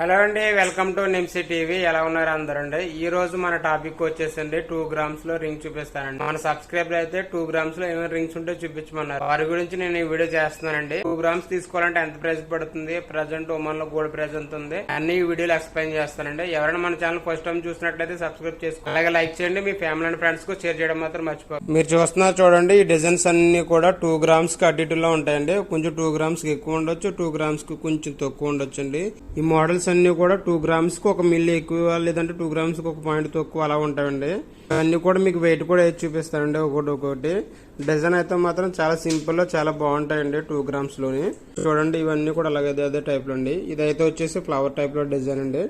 Hello అండి, welcome to నిమ్సీ TV. ఎలా ఉన్నారు అందరండి? ఈ రోజు మన టాపిక్ వచ్చేసండి 2 గ్రామ్స్ లో రింగ్ చూపిస్తానండి. మన సబ్స్క్రైబర్ అయితే 2 గ్రామ్స్ లో ఏమైనా రింగ్స్ ఉంటే చూపించమన్నారు. వారి గురించి నేను ఈ వీడియో చేస్తున్నానండి. 2 గ్రామ్స్ తీసుకోవాలంటే ఎంత ప్రైస్ పడుతుంది, ప్రజెంట్ ఉమన్ లో గోల్డ్ ప్రైస్ ఎంత ఉంది అన్ని ఈ వీడియోలో ఎక్స్ప్లెయిన్ చేస్తానండి. ఎవరైనా మన ఛానల్ ఫస్ట్ టైం చూసినట్లయితే సబ్స్క్రైబ్ చేసుకోండి, అలాగే లైక్ చేయండి. మీ ఫ్యామిలీ అండ్ ఫ్రెండ్స్ కు షేర్ చేయడం మాత్రం మర్చిపోండి. మీరు చూస్తున్నారు చూడండి, ఈ డిజైన్స్ అన్ని కూడా 2 గ్రామ్స్ కి అటు ఇటులో ఉంటాయండి. కొంచెం 2 గ్రామ్స్ కి ఎక్కువ ఉండొచ్చు, 2 గ్రామ్స్ కి కొంచెం తక్కువ ఉండొచ్చు అండి. ఈ మోడల్స్ అన్ని కూడా 2 గ్రామ్స్ కి 1 మిల్లీ ఎక్కువ, లేదంటే 2 గ్రామ్స్ కి 1 పాయింట్ తక్కువ అలా ఉంటాయండి. అన్ని కూడా మీకు వెయిట్ కూడా వేసి చూపిస్తానండి ఒకటి. డిజైన్ అయితే మాత్రం చాలా సింపుల్ లో చాలా బాగుంటాయండి 2 గ్రామ్స్ లోని. చూడండి ఇవన్నీ కూడా అలాగే అదే టైప్ లో అండి. ఇదైతే వచ్చేసి ఫ్లవర్ టైప్ లో డిజైన్ అండి.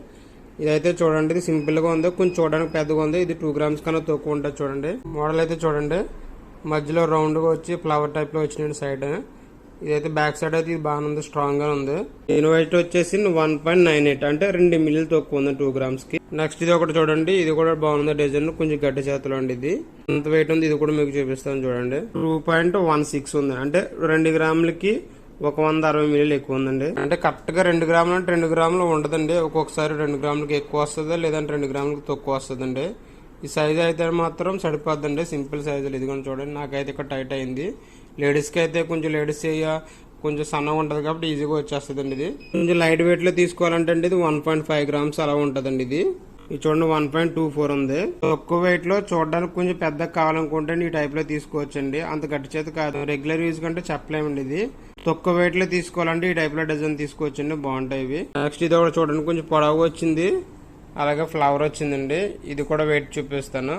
ఇదైతే చూడండి, ఇది సింపుల్ గా ఉంది, కొంచెం చూడడానికి పెద్దగా ఉంది. ఇది 2 గ్రామ్స్ కన్నా తక్కువ ఉంటుంది. చూడండి మోడల్ అయితే చూడండి, మధ్యలో రౌండ్ గా వచ్చి ఫ్లవర్ టైప్ లో వచ్చిన సైడ్. ఇదైతే బ్యాక్ సైడ్ అయితే ఇది బాగా ఉంది, స్ట్రాంగ్ గా ఉంది. దీని వెయిట్ వచ్చేసి 1.98 అంటే 2 మిల్లీలు తక్కువ ఉంది 2 గ్రామ్స్ కి. నెక్స్ట్ ఇది ఒకటి చూడండి, ఇది కూడా బాగుంది డిజైన్, కొంచెం గట్టి చేతులు అండి. ఇది ఎంత వెయిట్ ఉంది ఇది కూడా మీకు చూపిస్తాను చూడండి. 2.16 ఉంది, అంటే 2 గ్రాములకి 160 మిల్లీలు ఎక్కువ ఉందండి. అంటే కరెక్ట్ గా 2 గ్రాములు అంటే 2 గ్రాములు ఉండదండి. ఒక్కొక్కసారి 2 గ్రాములకి ఎక్కువ వస్తుంది, లేదంటే 2 గ్రాములకి తక్కువ వస్తుందండి. ఈ సైజ్ అయితే మాత్రం సరిపోద్దండి, సింపుల్ సైజులు. ఇది కూడా చూడండి, నాకైతే ఇక్కడ టైట్ అయింది. లేడీస్ కి అయితే కొంచెం సన్నగా ఉంటది కాబట్టి ఈజీగా వచ్చేస్తుందండి. ఇది కొంచెం లైట్ వెయిట్ లో తీసుకోవాలంటే ఇది 1.5 గ్రామ్స్ అలా ఉంటదండి. ఇది చూడండి 1.24 ఉంది. తక్కువ వెయిట్ లో చూడడానికి కొంచెం పెద్దగా కావాలనుకుంటే ఈ టైప్ లో తీసుకోవచ్చండి. అంత గట్టి చేత కాదు, రెగ్యులర్ యూజ్ కంటే చెప్పలేమండి. ఇది తక్కువ వెయిట్ లో తీసుకోవాలంటే ఈ టైప్ లో డిజైన్ తీసుకోవచ్చండి, బాగుంటాయి ఇవి. నెక్స్ట్ ఇది కూడా చూడండి, కొంచెం పొడవు వచ్చింది, అలాగే ఫ్లవర్ వచ్చిందండి. ఇది కూడా వెయిట్ చూపిస్తాను.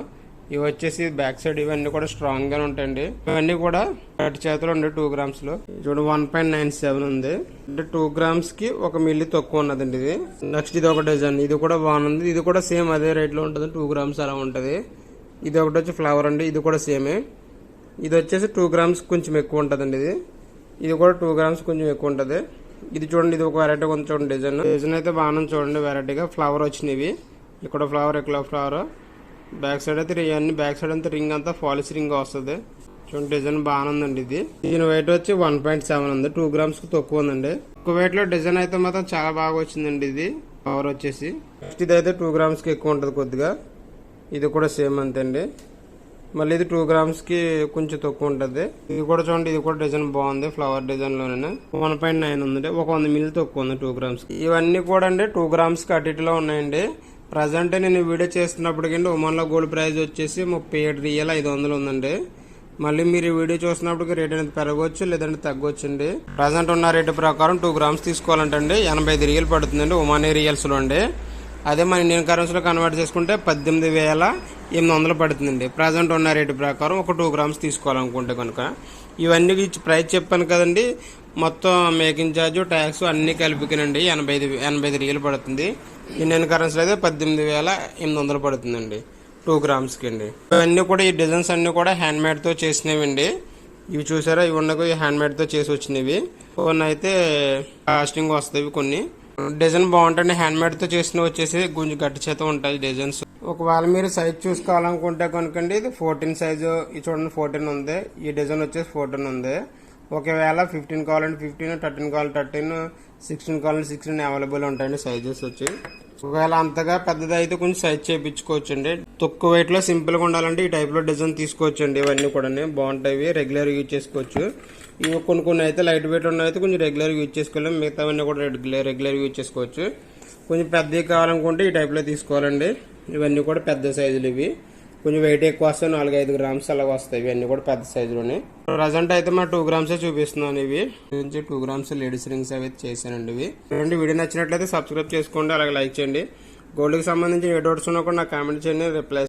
ఇవి వచ్చేసి బ్యాక్ సైడ్ ఇవన్నీ కూడా స్ట్రాంగ్ గానే ఉంటాయండి. ఇవన్నీ కూడా 30 చేతులు ఉండే 2 గ్రామ్స్ లో. చూడండి 1.97 ఉంది, అంటే 2 గ్రామ్స్ కి 1 మిల్లీ తక్కువ ఉన్నదండి ఇది. నెక్స్ట్ ఇది ఒక డిజైన్, ఇది కూడా బాగుంది. ఇది కూడా సేమ్ అదే రేట్ లో ఉంటుంది, 2 గ్రామ్స్ అలా ఉంటది. ఇది ఒకటి వచ్చి ఫ్లవర్ అండి, ఇది కూడా సేమే. ఇది వచ్చేసి 2 గ్రామ్స్ కొంచెం ఎక్కువ ఉంటదండి. ఇది కూడా 2 గ్రామ్స్ కొంచెం ఎక్కువ ఉంటది. ఇది చూడండి, ఇది ఒక వెరైటీ ఉంది చూడండి. డిజైన్ అయితే బాగానే చూడండి, వెరైటీగా ఫ్లవర్ వచ్చినవి. ఇక్కడ ఫ్లవర్, ఇక్కడ ఫ్లవర్. బ్యాక్ సైడ్ అయితే అన్ని బ్యాక్ సైడ్ అంతా రింగ్ అంతా ఫాలిస్ రింగ్ వస్తుంది. చూడండి డిజైన్ బాగానే ఉందండి. ఇది దీని వెయిట్ వచ్చి 1.7 ఉంది, 2 గ్రామ్స్ కి తక్కువ ఉందండి. తక్కువ వెయిట్ లో డిజైన్ అయితే మాత్రం చాలా బాగా వచ్చిందండి. ఇది పవర్ వచ్చేసి ఇది అయితే 2 గ్రామ్స్ కి ఎక్కువ ఉంటది కొద్దిగా. ఇది కూడా సేమ్ అంతే అండి. మళ్ళీ ఇది 2 గ్రామ్స్ కి కొంచెం తక్కువ ఉంటది. ఇది కూడా చూడండి, ఇది కూడా డిజైన్ బాగుంది, ఫ్లవర్ డిజైన్ లోనే 1.9 ఉంది, 100 మిల్లీ తక్కువ ఉంది 2 గ్రామ్స్. ఇవన్నీ కూడా అండి 2 గ్రామ్స్ కి అటు ఇటులో ఉన్నాయండి. ప్రజెంట్ నేను వీడియో చేస్తున్నప్పటికీ ఉమన్ లో గోల్డ్ ప్రైస్ వచ్చేసి 37,500 ఉందండి. మళ్ళీ మీరు ఈ వీడియో చూసినప్పటికీ రేట్ అనేది పెరగవచ్చు, లేదంటే తగ్గవచ్చు అండి. ప్రజెంట్ ఉన్న రేటు ప్రకారం 2 గ్రామ్స్ తీసుకోవాలంటే 85 రియల్ పడుతుందండి ఉమానీ రియల్స్ లో అండి. అదే మన ఇండియన్ కరెన్సీలో కన్వర్ట్ చేసుకుంటే 18,800 పడుతుందండి. ప్రజెంట్ ఉన్న రేటు ప్రకారం ఒక 2 గ్రామ్స్ తీసుకోవాలనుకుంటే కనుక. ఇవన్నీ ప్రైస్ చెప్పాను కదండి, మొత్తం మేకింగ్ ఛార్జ్, ట్యాక్స్ అన్ని కలిపికినండి 85 రియల్ పడుతుంది. ఇండియన్ కరెన్సీలో అయితే 18,800 పడుతుందండి 2 గ్రామ్స్ కి అండి. ఇవన్నీ కూడా ఈ డిజైన్స్ అన్ని కూడా హ్యాండ్ మేడ్ తో చేసినవి. ఇవి చూసారా, ఇవి ఉన్న హ్యాండ్ మేడ్ తో చేసి వచ్చినవి. కొన్ని అయితే కాస్టింగ్ వస్తాయి. కొన్ని డిజైన్ బాగుంటాయి, హ్యాండ్ మేడ్ తో చేసినవి వచ్చేసి కొంచెం గట్టి చేత ఉంటాయి డిజైన్స్. ఒకవేళ మీరు సైజ్ చూసుకోవాలనుకుంటే కనుకండి ఇది 14 సైజు. ఇది చూడండి 14 ఉంది, ఈ డిజైన్ వచ్చేసి 14 ఉంది. ఒకవేళ 15 కావాలంటే 15, 13 కావాలంటే 13, 16 కావాలంటే 16 అవైలబుల్ ఉంటాయండి సైజెస్ వచ్చి. ఒకవేళ అంతగా పెద్దది అయితే కొంచెం సైజ్ చేయించుకోవచ్చండి. తక్కువ వెయిట్ లో సింపుల్ గా ఉండాలంటే ఈ టైప్ లో డిజైన్ తీసుకోవచ్చండి. ఇవన్నీ కూడా బాగుంటాయి, రెగ్యులర్ యూజ్ చేసుకోవచ్చు. ఇవి కొన్ని అయితే లైట్ వెయిట్ ఉన్న అయితే కొంచెం రెగ్యులర్ యూజ్ చేసుకోలేము, మిగతావన్నీ కూడా రెగ్యులర్ యూజ్ చేసుకోవచ్చు. కొంచెం పెద్దవి కావాలనుకుంటే ఈ టైప్ లో తీసుకోవాలండి. ఇవన్నీ కూడా పెద్ద సైజులు. ఇవి కొంచెం వెయిట్ ఎక్కువ వస్తాయి, 4-5 గ్రామ్స్ అలా వస్తాయి. ఇవన్నీ కూడా పెద్ద సైజులోనే. ప్రజెంట్ అయితే మా 2 గ్రామ్స్ చూపిస్తున్నాను. ఇవి 2 గ్రామ్స్ లేడీస్ రింగ్స్ అవి చేశానండి. ఇవి వీడియో నచ్చినట్లయితే సబ్స్క్రైబ్ చేసుకోండి, అలాగే లైక్ చేయండి. గోల్డ్ కి సంబంధించిన ఏ డౌట్స్ ఉన్నా కూడా నాకు కామెంట్ చేయండి, రిప్లై